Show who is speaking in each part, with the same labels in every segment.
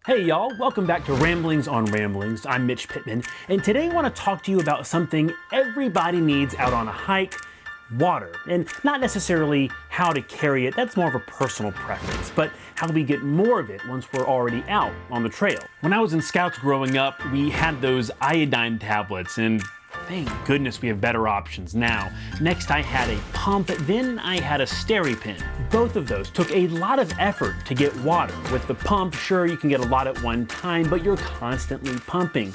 Speaker 1: Hey y'all, welcome back to Ramblings on Ramblings. I'm Mitch Pittman, and today I want to talk to you about something everybody needs out on a hike: water. And not necessarily how to carry it, that's more of a personal preference, but how we get more of it once we're already out on the trail. When I was in Scouts growing up, we had those iodine tablets, and thank goodness we have better options now. Next I had a pump, then I had a SteriPen. Both of those took a lot of effort to get water. With the pump, sure, you can get a lot at one time, but you're constantly pumping.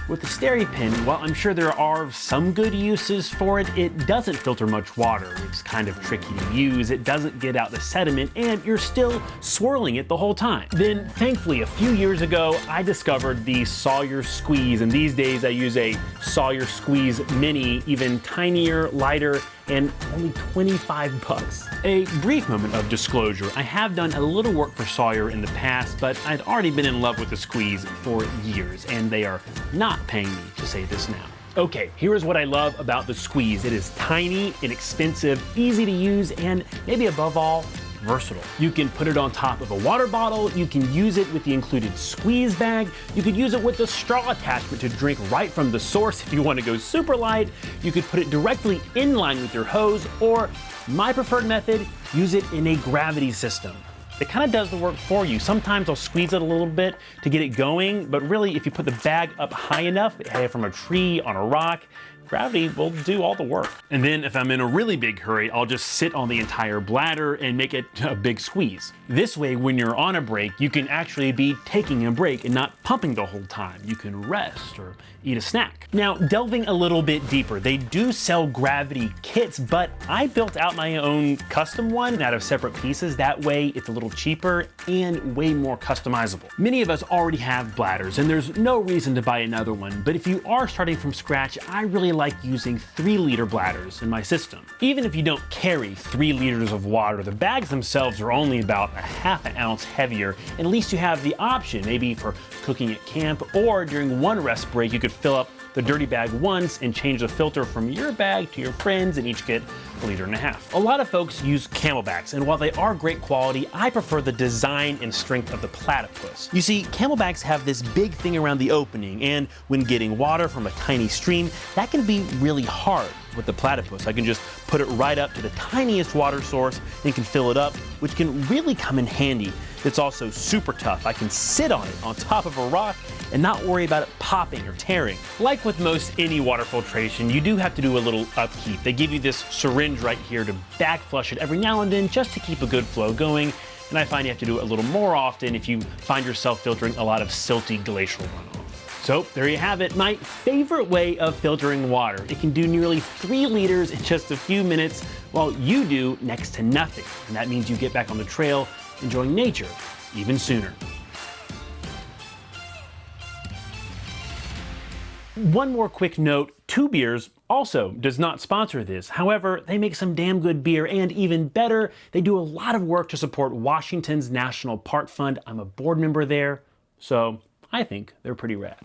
Speaker 1: With the SteriPen, while I'm sure there are some good uses for it, it doesn't filter much water. It's kind of tricky to use, it doesn't get out the sediment, and you're still swirling it the whole time. Then, thankfully, a few years ago, I discovered the Sawyer Squeeze, and these days I use a Sawyer Squeeze Mini, even tinier, lighter, and only 25 bucks. A brief moment of disclosure, I have done a little work for Sawyer in the past, but I'd already been in love with the Squeeze for years, and they are not paying me to say this now. Okay, here is what I love about the Squeeze. It is tiny, inexpensive, easy to use, and maybe above all, versatile. You can put it on top of a water bottle, you can use it with the included squeeze bag, you could use it with the straw attachment to drink right from the source if you want to go super light, you could put it directly in line with your hose, or my preferred method, use it in a gravity system. It kind of does the work for you. Sometimes I'll squeeze it a little bit to get it going, but really if you put the bag up high enough, from a tree, on a rock, gravity will do all the work. And then if I'm in a really big hurry, I'll just sit on the entire bladder and make it a big squeeze. This way, when you're on a break, you can actually be taking a break and not pumping the whole time. You can rest or eat a snack. Now, delving a little bit deeper, they do sell gravity kits, but I built out my own custom one out of separate pieces. That way, it's a little cheaper and way more customizable. Many of us already have bladders, and there's no reason to buy another one, but if you are starting from scratch, I really like using 3-liter bladders in my system. Even if you don't carry 3 liters of water, the bags themselves are only about a half an ounce heavier, and at least you have the option, maybe for cooking at camp, or during one rest break, you could fill up the dirty bag once and change the filter from your bag to your friends and each get 1.5 liters. A lot of folks use CamelBaks, and while they are great quality, I prefer the design and strength of the Platypus. You see, CamelBaks have this big thing around the opening, and when getting water from a tiny stream, that can be really hard. With the Platypus, I can just put it right up to the tiniest water source and can fill it up, which can really come in handy. It's also super tough. I can sit on it on top of a rock and not worry about it popping or tearing. Like with most any water filtration, you do have to do a little upkeep. They give you this syringe right here to back flush it every now and then just to keep a good flow going. And I find you have to do it a little more often if you find yourself filtering a lot of silty glacial runoff. So there you have it, my favorite way of filtering water. It can do nearly 3 liters in just a few minutes, while you do next to nothing. And that means you get back on the trail, enjoying nature even sooner. One more quick note, Two Beers also does not sponsor this. However, they make some damn good beer, and even better, they do a lot of work to support Washington's National Park Fund. I'm a board member there, so I think they're pretty rad.